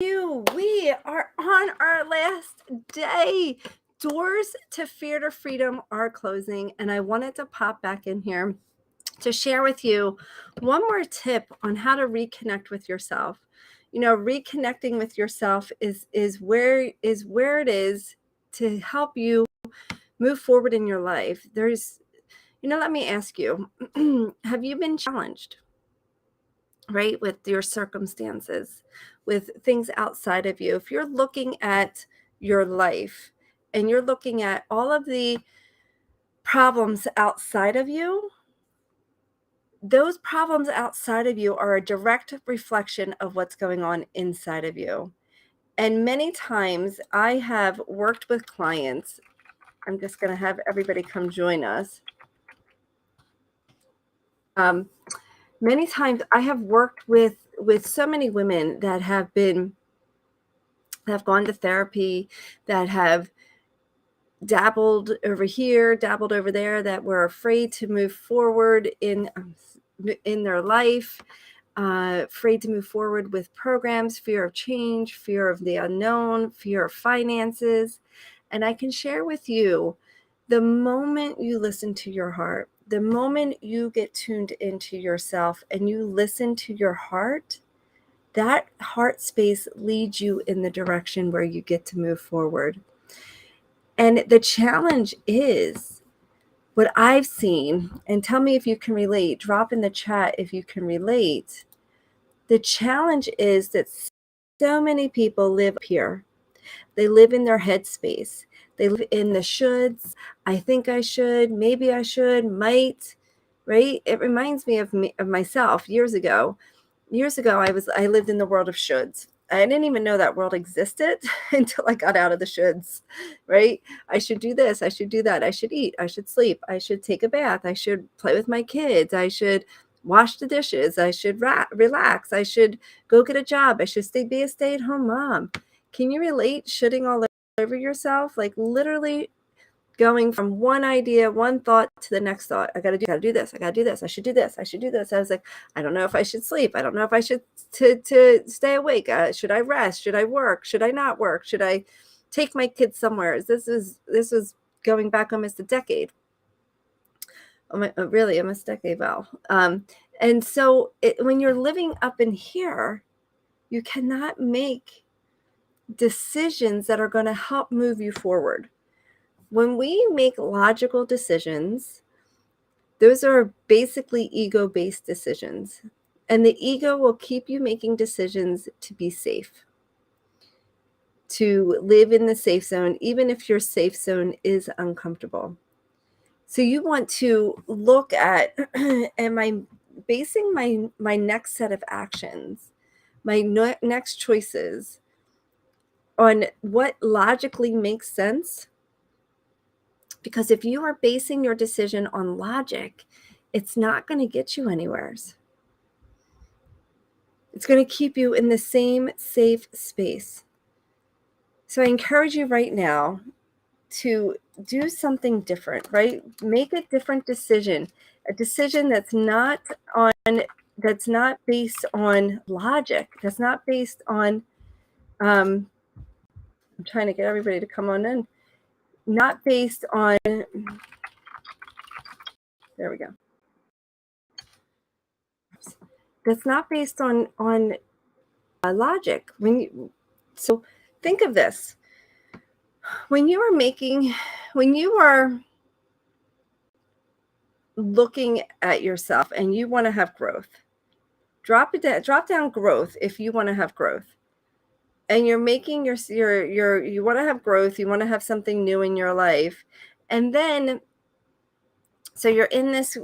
We are on our last day. Doors to Fear to Freedom are closing, and I wanted to pop back in here to share with you one more tip on how to reconnect with yourself. Reconnecting with yourself is where it is to help you move forward in your life. Let me ask you, have you been challenged? Right, with your circumstances, with things outside of you? If you're looking at your life and you're looking at all of the problems outside of you, those problems outside of you are a direct reflection of what's going on inside of you. And many times I have worked with clients. I'm just going to have everybody come join us. Many times I have worked with so many women that have gone to therapy, that have dabbled over here, dabbled over there, that were afraid to move forward in their life, afraid to move forward with programs, fear of change, fear of the unknown, fear of finances. And I can share with you, the moment you listen to your heart, the moment you get tuned into yourself and you listen to your heart, that heart space leads you in the direction where you get to move forward. And the challenge is what I've seen, and tell me if you can relate, drop in the chat if you can relate. The challenge is that so many people live here. They live in their headspace. They live in the shoulds. I think I should, maybe I should, might, right? It reminds me of myself years ago. I lived in the world of shoulds. I didn't even know that world existed until I got out of the shoulds, right? I should do this. I should do that. I should eat. I should sleep. I should take a bath. I should play with my kids. I should wash the dishes. I should relax. I should go get a job. I should be a stay-at-home mom. Can you relate shoulding all over yourself? Like literally going from one idea, one thought to the next thought. I gotta do this. I gotta do this. I should do this. I should do this. I was like, I don't know if I should sleep. I don't know if I should to stay awake. Should I rest? Should I work? Should I not work? Should I take my kids somewhere? This was going back almost a decade. Really, almost a decade, Val. And so when you're living up in here, you cannot make decisions that are going to help move you forward. When we make logical decisions, those are basically ego-based decisions. And the ego will keep you making decisions to be safe, to live in the safe zone, even if your safe zone is uncomfortable. So you want to look at, am I basing my next set of actions, my next choices on what logically makes sense? Because if you are basing your decision on logic, it's not going to get you anywhere. It's going to keep you in the same safe space. So I encourage you right now to do something different, right? Make a different decision, a decision that's not based on logic, that's not based on, I'm trying to get everybody to come on in, not based on, there we go. That's not based on logic. So think of this. When you are looking at yourself and you want to have growth, drop down growth if you want to have growth. And you're making you want to have growth, you want to have something new in your life. And then so you're in this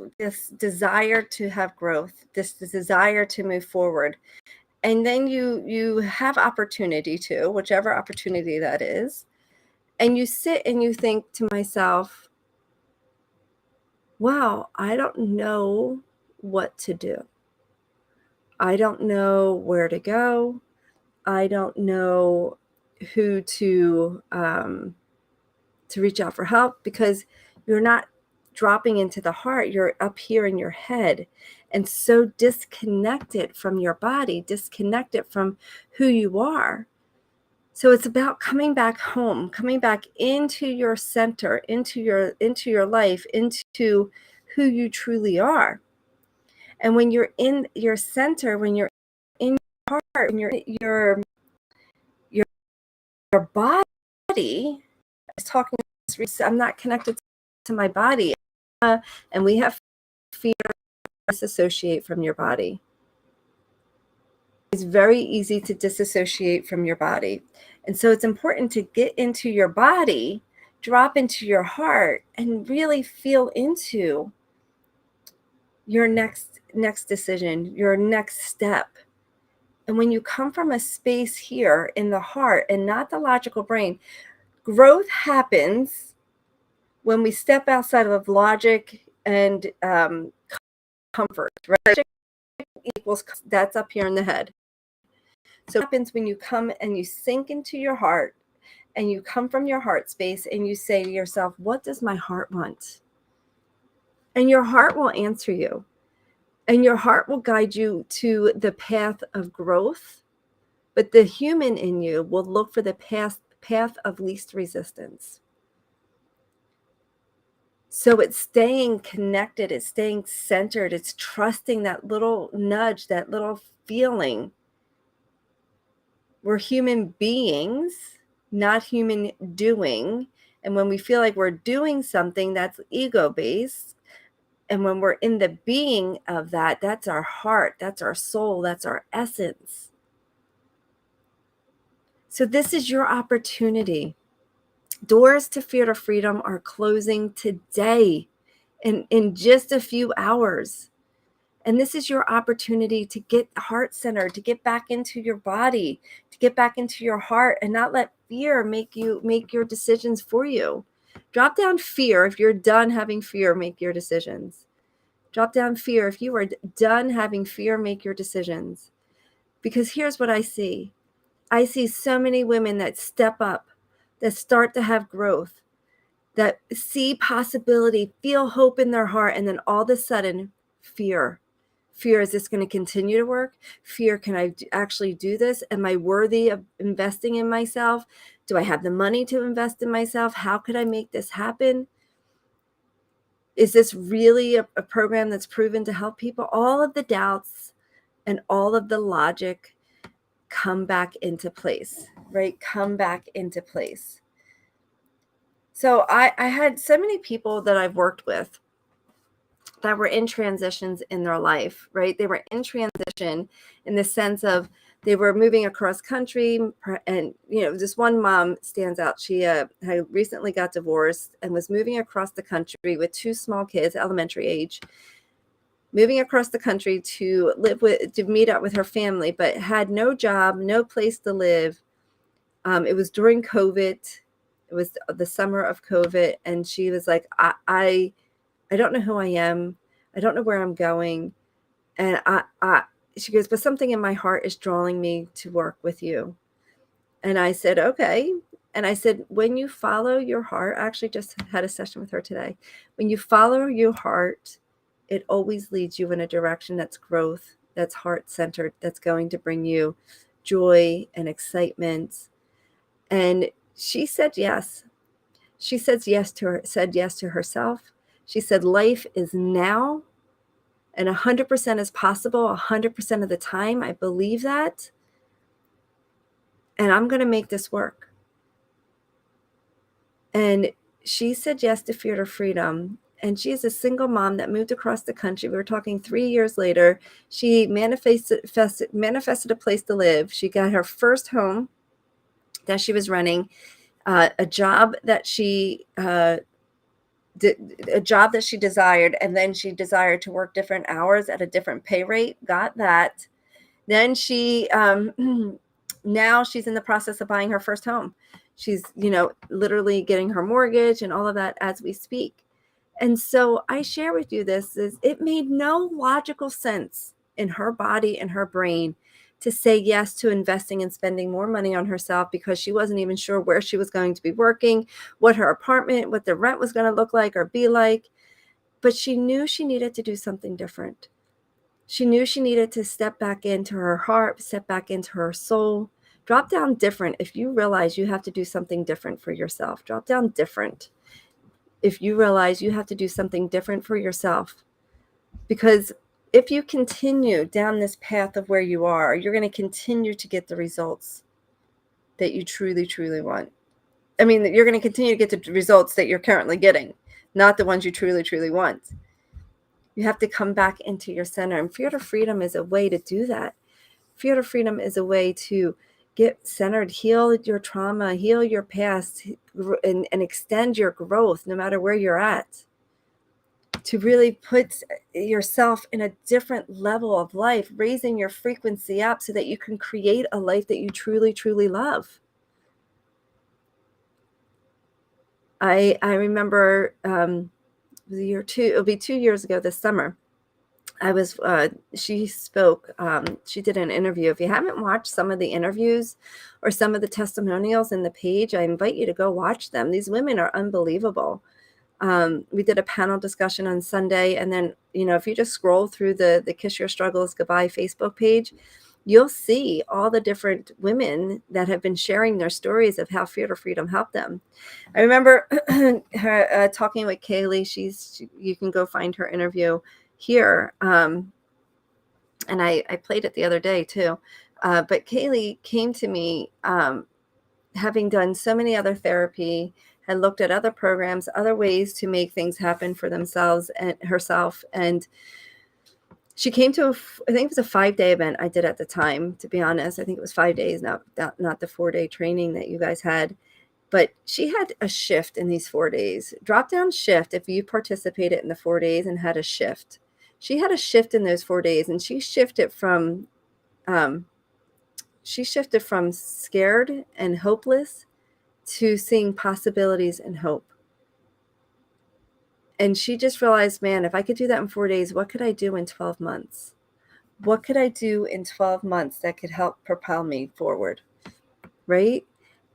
desire to have growth, this desire to move forward. And then you have opportunity to, whichever opportunity that is, and you sit and you think to myself, wow, I don't know what to do. I don't know where to go. I don't know who to reach out for help, because you're not dropping into the heart, you're up here in your head and so disconnected from your body, disconnected from who you are. So it's about coming back home, coming back into your center, into your life, into who you truly are. And when you're in your center, when you're in your heart, when you're in your body, I was talking, I'm not connected to my body, and we have fear disassociate from your body. It's very easy to disassociate from your body. And so it's important to get into your body, drop into your heart, and really feel into your next decision, your next step. And when you come from a space here in the heart and not the logical brain, growth happens when we step outside of logic and comfort, right? Equals, that's up here in the head. So what happens when you come and you sink into your heart and you come from your heart space and you say to yourself, what does my heart want? And your heart will answer you. And your heart will guide you to the path of growth. But the human in you will look for the path of least resistance. So it's staying connected, it's staying centered, it's trusting that little nudge, that little feeling. We're human beings, not human doing. And when we feel like we're doing something, that's ego-based. And when we're in the being of that, that's our heart, that's our soul, that's our essence. So this is your opportunity. Doors to fear to freedom are closing today in just a few hours. And this is your opportunity to get heart-centered, to get back into your body, to get back into your heart and not let fear make your decisions for you. Drop down fear. If you're done having fear, make your decisions. Drop down fear. If you are done having fear, make your decisions. Because here's what I see. I see so many women that step up, that start to have growth, that see possibility, feel hope in their heart, and then all of a sudden, fear. Fear, is this going to continue to work? Fear, can I actually do this? Am I worthy of investing in myself? Do I have the money to invest in myself? How could I make this happen? Is this really a program that's proven to help people? All of the doubts and all of the logic come back into place, right? Come back into place. So I had so many people that I've worked with that were in transitions in their life, right? They were in transition in the sense of they were moving across country. And, this one mom stands out. She had recently got divorced and was moving across the country with two small kids, elementary age, moving across the country to meet up with her family, but had no job, no place to live. It was during COVID. It was the summer of COVID. And she was like, I don't know who I am. I don't know where I'm going. And she goes, but something in my heart is drawing me to work with you. And I said, okay. And I said, when you follow your heart, I actually just had a session with her today. When you follow your heart, it always leads you in a direction that's growth, that's heart-centered, that's going to bring you joy and excitement. And she said yes. She said yes to herself. She said, life is now, and 100% is possible 100% of the time. I believe that. And I'm going to make this work. And she said yes to Fear to Freedom. And she is a single mom that moved across the country. We were talking 3 years later. She manifested a place to live. She got her first home that she was renting, a job that she desired, and then she desired to work different hours at a different pay rate, got that. Then she now she's in the process of buying her first home. She's literally getting her mortgage and all of that as we speak. And so I share with you this is it made no logical sense in her body and her brain to say yes to investing and spending more money on herself, because she wasn't even sure where she was going to be working, what the rent was going to look like or be like. And I'm going to make this work. So I share with you this is it made no logical sense in her body and her brain to say yes to investing and spending more money on herself because she wasn't even sure where she was going to be working, what her apartment, what the rent was going to look like or be like. but she knew she needed to do something different. She knew she needed to step back into her heart, step back into her soul, drop down different. If you realize you have to do something different for yourself, drop down different. If you realize you have to do something different for yourself, because if you continue down this path of where you are, you're going to continue to get the results that you truly, truly want. I mean, you're going to continue to get the results that you're currently getting, not the ones you truly, truly want. You have to come back into your center. And Fear to Freedom is a way to do that. Fear to Freedom is a way to get centered, heal your trauma, heal your past, and extend your growth no matter where you're at. To really put yourself in a different level of life, raising your frequency up so that you can create a life that you truly, truly love. I remember it'll be 2 years ago this summer. She spoke, she did an interview. If you haven't watched some of the interviews or some of the testimonials in the page, I invite you to go watch them. These women are unbelievable. We did a panel discussion on Sunday, and then, if you just scroll through the Kiss Your Struggles Goodbye Facebook page, you'll see all the different women that have been sharing their stories of how Fear to Freedom helped them. I remember her talking with Kaylee. You can go find her interview here. And I played it the other day too. But Kaylee came to me, having done so many other therapy, had looked at other programs, other ways to make things happen for themselves and herself. And she came to I think it was a 5-day event I did at the time, to be honest. I think it was 5 days, not the 4-day training that you guys had. But she had a shift in these 4 days. Drop down shift if you participated in the 4 days and had a shift. She had a shift in those 4 days, and she shifted from scared and hopeless to seeing possibilities and hope. And she just realized, man, if I could do that in 4 days, what could I do in 12 months? What could I do in 12 months that could help propel me forward? Right?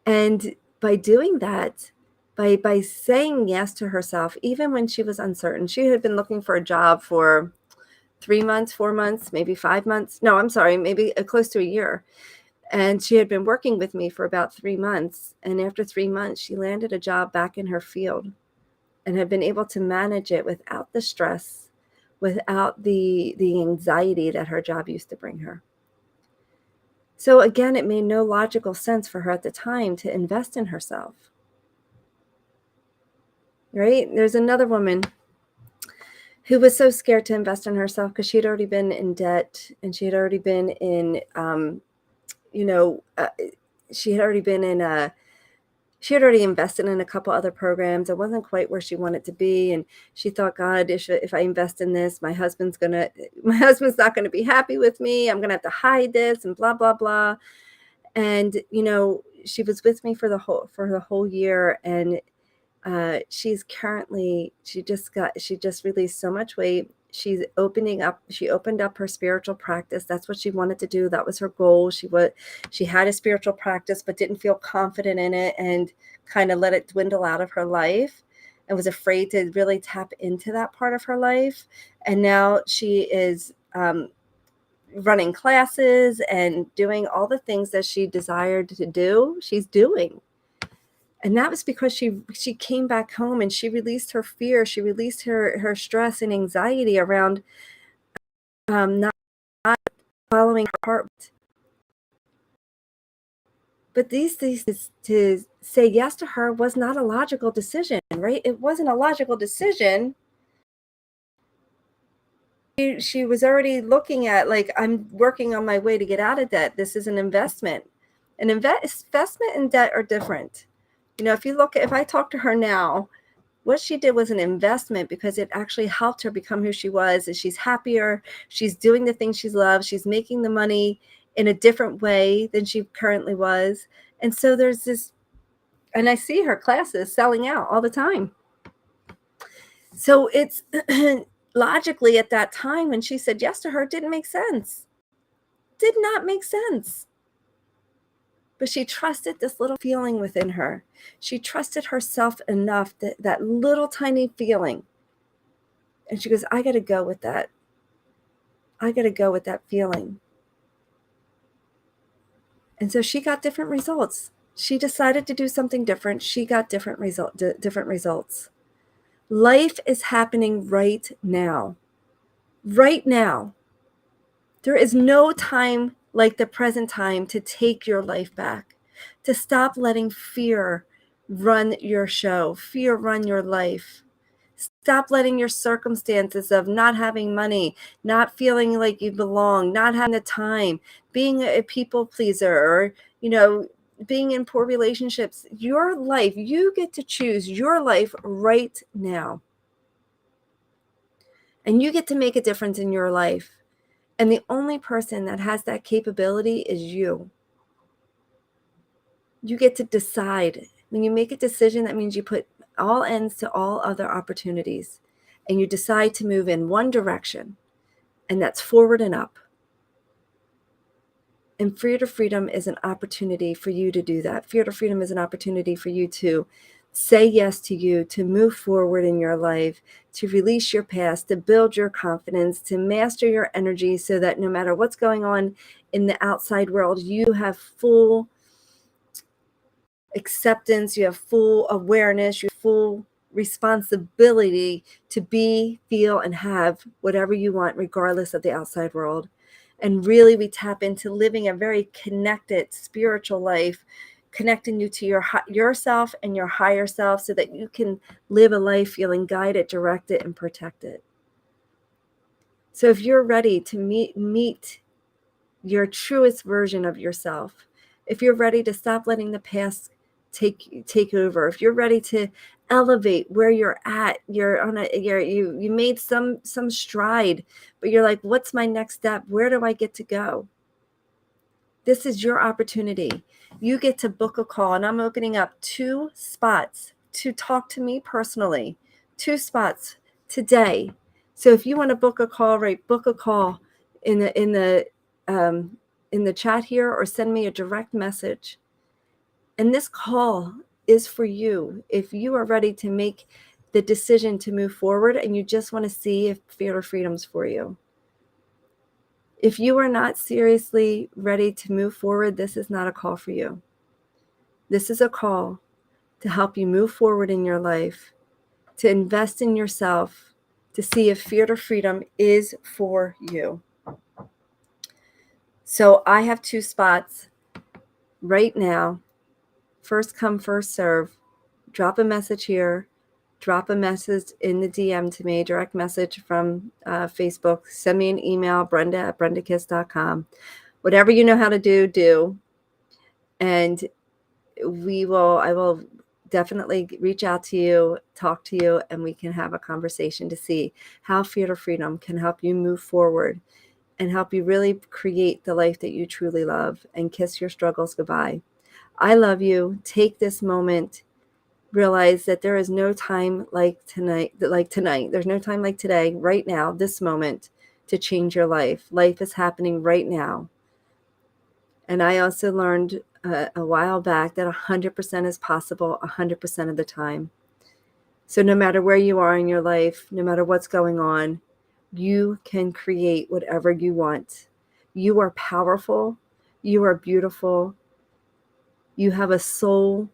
And by doing that, by saying yes to herself, even when she was uncertain, she had been looking for a job for 3 months, 4 months, maybe 5 months. No, I'm sorry, maybe close to a year. And she had been working with me for about 3 months. And after 3 months, she landed a job back in her field and had been able to manage it without the stress, without the anxiety that her job used to bring her. So again, it made no logical sense for her at the time to invest in herself. Right? There's another woman who was so scared to invest in herself because she had already been in debt, and she had already been in, she had already invested in a couple other programs. It wasn't quite where she wanted to be. And she thought, God, if I invest in this, my husband's not going to be happy with me. I'm going to have to hide this and blah, blah, blah. And, she was with me for the whole year. And she just released so much weight. She opened up her spiritual practice. That's what she wanted to do. That was her goal. She had a spiritual practice, but didn't feel confident in it and kind of let it dwindle out of her life and was afraid to really tap into that part of her life. And now she is running classes and doing all the things that she desired to do. She's doing. And that was because she came back home and she released her fear. She released her stress and anxiety around not following her heart. But these things, to say yes to her, was not a logical decision, right? It wasn't a logical decision. She was already looking at, like, I'm working on my way to get out of debt. This is an investment. An investment and debt are different. If I talk to her now, what she did was an investment because it actually helped her become who she was. And she's happier. She's doing the things she loves. She's making the money in a different way than she currently was. And so there's this, and I see her classes selling out all the time. So it's logically at that time when she said yes to her, it didn't make sense. Did not make sense. But she trusted this little feeling within her. She trusted herself enough that little tiny feeling. And she goes, I got to go with that. I got to go with that feeling. And so she got different results. She decided to do something different. She got different results. Life is happening right now. Right now. There is no time like the present time to take your life back, to stop letting fear run your show, fear run your life. Stop letting your circumstances of not having money, not feeling like you belong, not having the time, being a people pleaser, or, being in poor relationships. Your life, you get to choose your life right now. And you get to make a difference in your life. And the only person that has that capability is you. You get to decide. When you make a decision, that means you put all ends to all other opportunities. And you decide to move in one direction. And that's forward and up. And Fear to Freedom is an opportunity for you to do that. Fear to Freedom is an opportunity for you to say yes to you, to move forward in your life, to release your past, to build your confidence, to master your energy so that no matter what's going on in the outside world, you have full acceptance, you have full awareness, you have full responsibility to be, feel, and have whatever you want, regardless of the outside world. And really, we tap into living a very connected spiritual life, connecting you to yourself and your higher self so that you can live a life feeling guided, directed, and protected. So if you're ready to meet your truest version of yourself, if you're ready to stop letting the past take over, if you're ready to elevate where you're at, you made some stride, but you're like, what's my next step? Where do I get to go? This is your opportunity. You get to book a call, and I'm opening up 2 spots to talk to me personally. 2 spots today. So if you want to book a call, right, book a call in the chat here, or send me a direct message. And this call is for you. If you are ready to make the decision to move forward and you just want to see if Fear to Freedom's for you. If you are not seriously ready to move forward, this is not a call for you. This is a call to help you move forward in your life, to invest in yourself, to see if Fear to Freedom is for you. So I have 2 spots right now. First come, first serve. Drop a message here. Drop a message in the DM to me, direct message from Facebook. Send me an email, brenda@brendakiss.com. Whatever you know how to do. And I will definitely reach out to you, talk to you, and we can have a conversation to see how Fear to Freedom can help you move forward and help you really create the life that you truly love and kiss your struggles goodbye. I love you. Take this moment. Realize that there is no time like tonight. There's no time like today, right now, this moment, to change your life. Life is happening right now. And I also learned a while back that 100% is possible 100% of the time. So no matter where you are in your life, no matter what's going on, you can create whatever you want. You are powerful. You are beautiful. You have a soul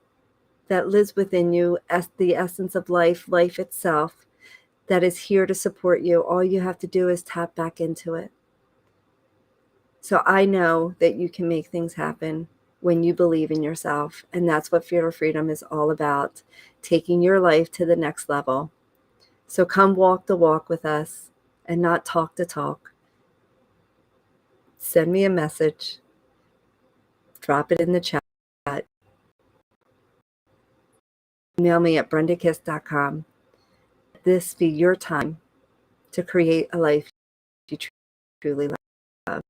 that lives within you, as the essence of life itself, that is here to support you. All you have to do is tap back into it. So I know that you can make things happen when you believe in yourself. And that's what Fear to Freedom is all about, taking your life to the next level. So come walk the walk with us and not talk the talk. Send me a message. Drop it in the chat. Email me at brendakiss.com. This be your time to create a life you truly love.